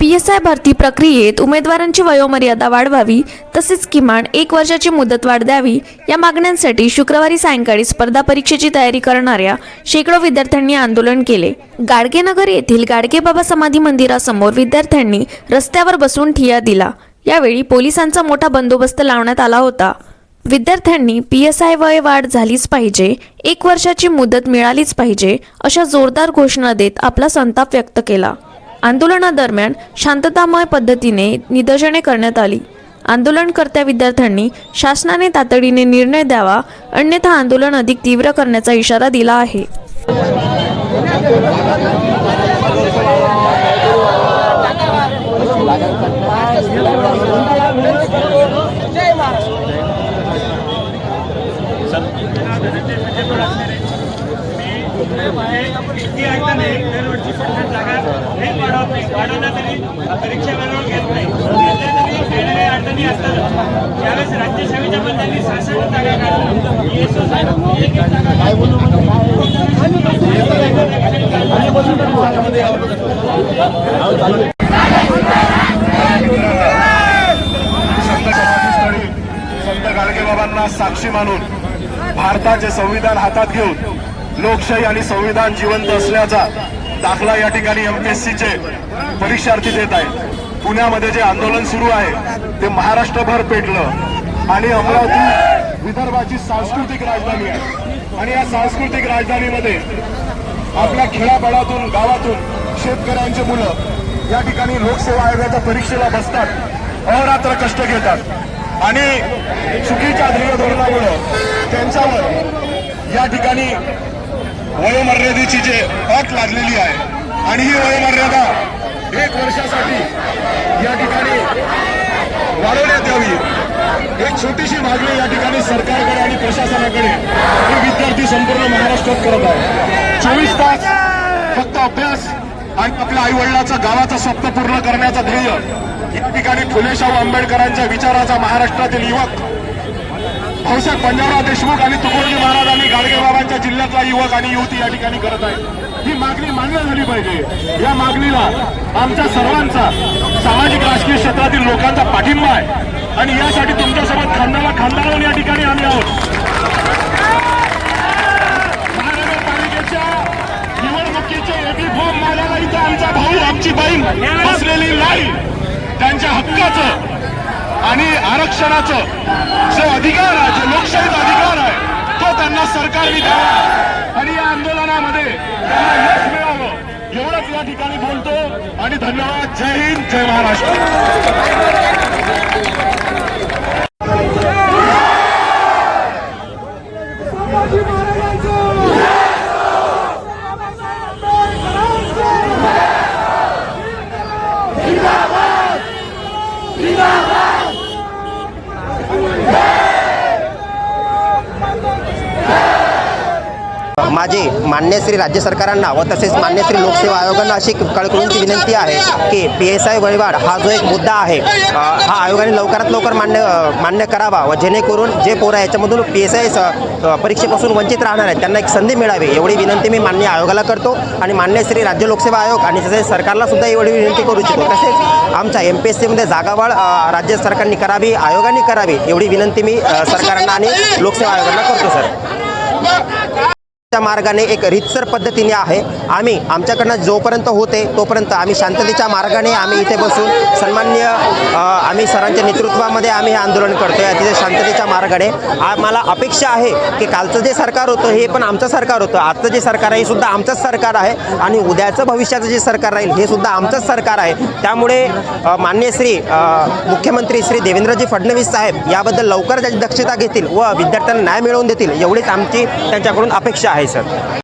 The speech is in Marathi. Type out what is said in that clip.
PSI भरती प्रक्रियेत उमेदवारांची वयोमर्यादा वाढवावी तसेच किमान 1 वर्षाची मुदतवाढ द्यावी या मागण्यांसाठी शुक्रवारी सायंकाळी स्पर्धा परीक्षेची तयारी करणाऱ्या शेकडो विद्यार्थ्यांनी आंदोलन केले। गाडगेनगर येथील गाडगेबाबा समाधी मंदिरासमोर विद्यार्थ्यांनी रस्त्यावर बसून ठिय्या दिला। यावेळी पोलिसांचा मोठा बंदोबस्त लावण्यात आला होता। विद्यार्थ्यांनी PSI वय वाढ झालीच पाहिजे, 1 वर्षाची मुदत मिळालीच पाहिजे अशा जोरदार घोषणा देत आपला संताप व्यक्त केला। आंदोलनादरम्यान शांततामय पद्धतीने निदर्शने करण्यात आली। आंदोलनकर्त्या विद्यार्थ्यांनी शासनाने तातडीने निर्णय द्यावा, अन्यथा आंदोलन अधिक तीव्र करण्याचा इशारा दिला आहे। संत गाडगेबाबांना साक्षी मानून भारताचे संविधान हातात घेऊन लोकशाही आणि संविधान जिवंत असल्याचा दाखला या ठिकाणी MPSCचे परीक्षार्थी देत आहेत। पुण्यामध्ये जे आंदोलन सुरू आहे ते महाराष्ट्रभर पेटलं आणि अमरावती विदर्भाची सांस्कृतिक राजधानी आहे आणि या सांस्कृतिक राजधानीमध्ये आपल्या खेड्यापाड्यातून गावातून शेतकऱ्यांचे मुलं या ठिकाणी लोकसेवा आयोगाच्या परीक्षेला बसतात, अहोरात्र कष्ट घेतात आणि चुकीच्या ध्येय धोरणामुळे त्यांच्यावर या ठिकाणी वयोमर्यादेची जे अट लागलेली आहे आणि ही वयोमर्यादा 1 वर्षासाठी या ठिकाणी वाढवण्यात यावी, एक छोटीशी मागणी या ठिकाणी सरकारकडे आणि प्रशासनाकडे हे विद्यार्थी संपूर्ण महाराष्ट्रात करत आहे। 24 तास फक्त अभ्यास आणि आपल्या आईवडिलाचं गावाचं स्वप्न पूर्ण करण्याचा ध्येय या ठिकाणी फुले शाहू आंबेडकरांच्या विचाराचा महाराष्ट्रातील युवक भाऊसाहेब पंजाबराव देशमुख आणि तुकोजी महाराज आणि गाडगेबाबांच्या जिल्ह्यातला युवक आणि युवती या ठिकाणी करत आहेत। ही मागणी मान्य झाली पाहिजे। या मागणीला आमच्या सर्वांचा सामाजिक राजकीय क्षेत्रातील लोकांचा पाठिंबा आहे आणि यासाठी तुमच्यासोबत खांद्याला खांदा लावून या ठिकाणी आम्ही आहोत। महानगरपालिकेच्या निवडणुकीचे एबी फॉर्म मागायला इथं आमचा भाऊ आमची बहीण बसलेली नाही। त्यांच्या हक्काचं आणि आरक्षणाचं जो अधिकार आहे, जो लोकशाहीचा अधिकार आहे, तो त्यांना सरकारने द्यावा आणि या आंदोलनामध्ये त्यांना यश मिळावं एवढंच या ठिकाणी बोलतो आणि धन्यवाद। जय हिंद, जय महाराष्ट्र। माझी मान्य श्री राज्य सरकारांना व तसेच मान्य श्री लोकसेवा आयोगांना अशी कळकळूनची विनंती आहे की PSI वयवाढ हा जो एक मुद्दा आहे हा आयोगाने लवकरात लवकर मान्य करावा व जेणेकरून जे पोरं याच्यामधून PSI परीक्षेपासून वंचित राहणार आहेत त्यांना एक संधी मिळावी एवढी विनंती मी मान्य आयोगाला करतो आणि मान्य श्री राज्य लोकसेवा आयोग आणि तसेच सरकारला सुद्धा एवढी विनंती करू इच्छितो। तसेच आमच्या MPSCमध्ये जागावाढ राज्य सरकारने करावी, आयोगाने करावी एवढी विनंती मी सरकारांना आणि लोकसेवा आयोगांना करतो सर। मार्गाने एक रीतसर पद्धतीने आहे। आम्ही आमच्याकडनं जोपर्यंत होते तोपर्यंत आम्ही शांततेच्या मार्गाने आम्ही इथे बसून सन्माननीय आम्ही सरांच्या नेतृत्वामध्ये आम्ही हे आंदोलन करतोय अतिशय शांततेच्या मार्गाने। आम्हाला अपेक्षा आहे की कालचं जे सरकार होतं हे पण आमचं सरकार होतं, आजचं जे सरकार आहे हे सुद्धा आमचंच सरकार आहे आणि उद्याचं भविष्याचं जे सरकार राहील हे सुद्धा आमचंच सरकार आहे। त्यामुळे माननीय श्री मुख्यमंत्री श्री देवेंद्रजी फडणवीस साहेब याबद्दल लवकर त्याची दक्षता घेतील व विद्यार्थ्यांना न्याय मिळवून देतील एवढीच आमची त्यांच्याकडून अपेक्षा आहे सर।